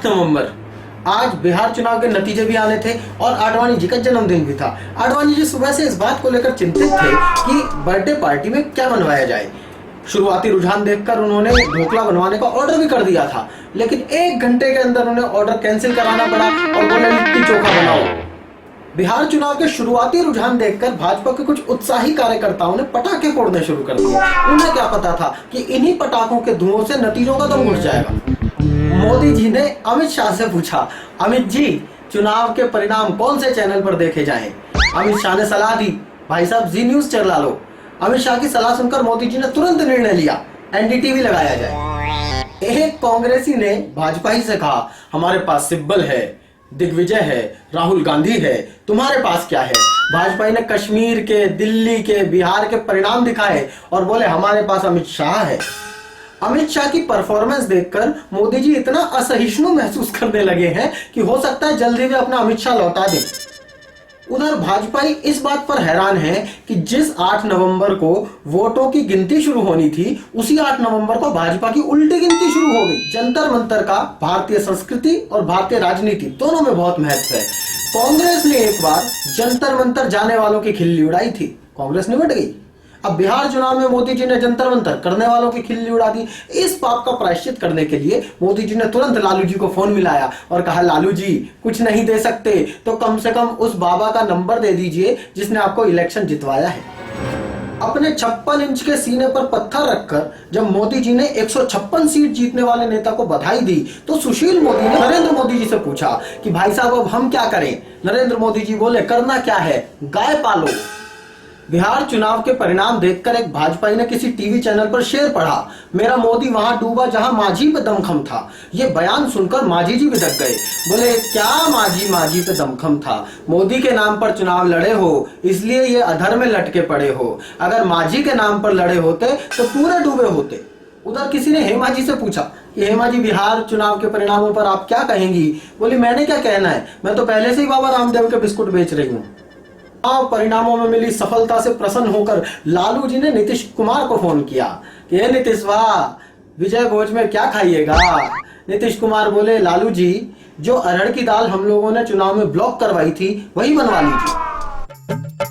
8 नवंबर आज बिहार चुनाव के नतीजे भी आने थे और आडवाणी जी का जन्मदिन भी था। आडवाणी जी सुबह से इस बात को लेकर चिंतित थे कि बर्थडे पार्टी में क्या बनवाया जाए। शुरुआती रुझान देखकर उन्होंने ढोकला बनवाने का ऑर्डर भी कर दिया था, लेकिन 1 घंटे के अंदर उन्हें ऑर्डर कैंसिल कराना पड़ा और बोले लिट्टी चोखा बनाओ। बिहार चुनाव के शुरुआती रुझान देखकर भाजपा के कुछ उत्साही कार्यकर्ताओं ने पटाखे फोड़ने शुरू कर दिए। उन्हें क्या पता था कि इन्हीं पटाखों के धुओं से नतीजों का दम घुट जाएगा। मोदी जी ने अमित शाह से पूछा, अमित जी चुनाव के परिणाम कौन से चैनल पर देखे जाएं? अमित शाह ने सलाह दी, भाई साहब जी न्यूज चला लो। अमित शाह की सलाह सुनकर मोदी जी ने तुरंत निर्णय लिया, एनडीटीवी लगाया जाए। एक कांग्रेसी ने भाजपा ही से कहा, हमारे पास सिब्बल है, दिग्विजय है, राहुल गांधी है, तुम्हारे पास क्या है? भाजपा ने कश्मीर के, दिल्ली के, बिहार के परिणाम दिखाए और बोले हमारे पास अमित शाह है। अमित शाह की परफॉर्मेंस देखकर मोदी जी इतना असहिष्णु महसूस करने लगे हैं कि हो सकता है जल्दी वे अपना अमित शाह लौटा दें। उधर भाजपाई इस बात पर हैरान है कि जिस 8 नवंबर को वोटों की गिनती शुरू होनी थी, उसी 8 नवंबर को भाजपा की उल्टी गिनती शुरू हो गई। जंतर मंतर का भारतीय संस्कृति और भारतीय राजनीति दोनों में बहुत महत्व है। कांग्रेस ने एक बार जंतर मंतर जाने वालों की खिल्ली उड़ाई थी, कांग्रेस निपट गई। अब बिहार चुनाव में मोदी जी ने जंतर मंतर करने वालों की खिल्ली उड़ा दी। इस पाप का प्रायश्चित करने के लिए मोदी जी ने तुरंत लालू जी को फोन मिलाया और कहा, लालू जी कुछ नहीं दे सकते तो कम से कम उस बाबा का नंबर दे दीजिए जिसने आपको इलेक्शन जितवाया है। अपने 56 इंच के सीने पर पत्थर रखकर जब मोदी जी ने 156 सीट जीतने वाले नेता को बधाई दी तो सुशील मोदी ने नरेंद्र मोदी जी से पूछा कि भाई साहब अब हम क्या करें? नरेंद्र मोदी जी बोले, करना क्या है, गाय पालो। बिहार चुनाव के परिणाम देखकर एक भाजपाई ने किसी टीवी चैनल पर शेर पढ़ा, मेरा मोदी वहां डूबा जहां माझी पे दमखम था। ये बयान सुनकर माझी जी बिदक गए, बोले क्या माझी पे दमखम था? मोदी के नाम पर चुनाव लड़े हो इसलिए ये अधर में लटके पड़े हो, अगर माझी के नाम पर लड़े होते तो पूरे डूबे होते। उधर किसी ने हेमा जी से पूछा कि हेमा जी बिहार चुनाव के परिणामों पर आप क्या कहेंगी? बोली मैंने क्या कहना है, मैं तो पहले से ही बाबा रामदेव के बिस्कुट बेच रही हूँ। परिणामों में मिली सफलता से प्रसन्न होकर लालू जी ने नीतीश कुमार को फोन किया कि हे नीतीश वाह, विजय भोज में क्या खाइएगा? नीतीश कुमार बोले, लालू जी जो अरहर की दाल हम लोगों ने चुनाव में ब्लॉक करवाई थी वही बनवा लीजिए।